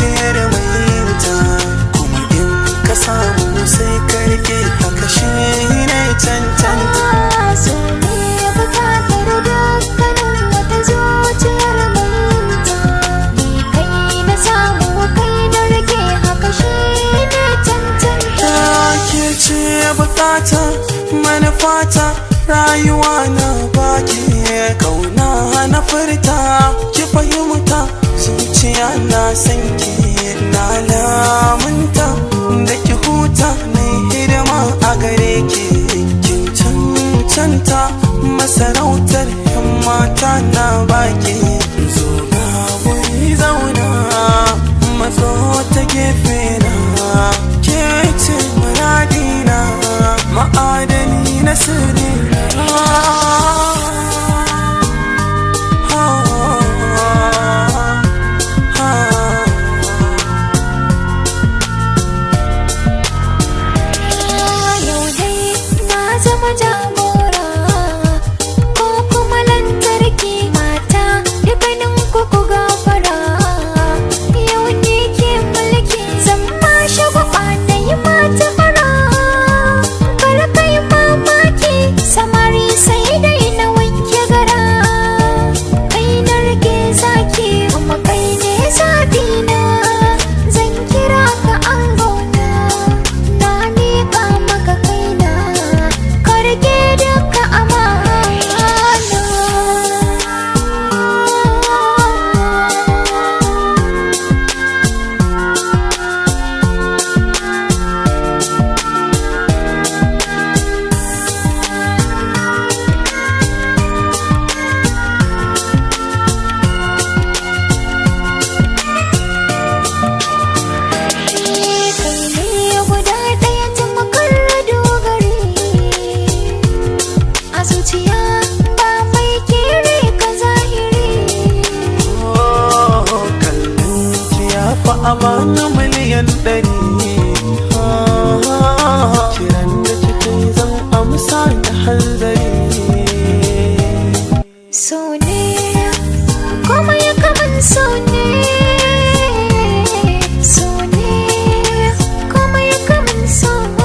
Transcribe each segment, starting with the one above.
zuciyar mai ta, kuma in ka samu sai ka rike haka shi ne cancanta. So ne bukatar dukkanin wata zuciyar mai ta, ni kai na samu kai na rike haka shi ne cancanta. Ke ce bukata manufata rayuwa na baki kauna na furta ki fahimta zuciya na san ki na lamunta da ki huta na hidima a gare ki kin cancanta masarautar yan mata na baki. Zo na wuri zauna matso ta gefe na, ke ce muradina ma'adani na sirri jagora ko kuma lantarki mata dukkanin ku gafara. Yau ne ke mulki zama shagwaba na yi mata fara, kar kai mamaki samari sai dai na wanke gara. Kai na rike zaki kuma kai ne zabi na, zan kira ka angona na miƙa maka kaina, karke duka amana. Zuciya ba mai kere ka zahiri. Kallon ki ya fi amana miliyan 100. Kiran da kike zan amsa da hanzari. So ne kuma ya kaman so ne, so ne kuma ya kaman so ne.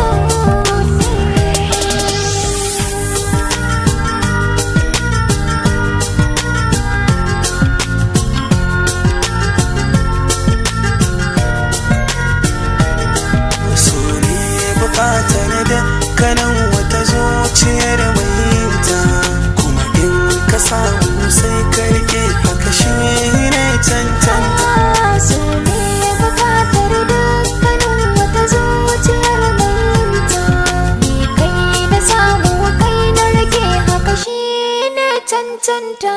Bukatar da kanan wata zuciyar mai ta, kuma in ka samu sai ka rike haka shi ne cancanta. So ne bukatar dukkanin wata zuciyar mai ta, ni kai na samu kai na rike haka shi ne cancanta.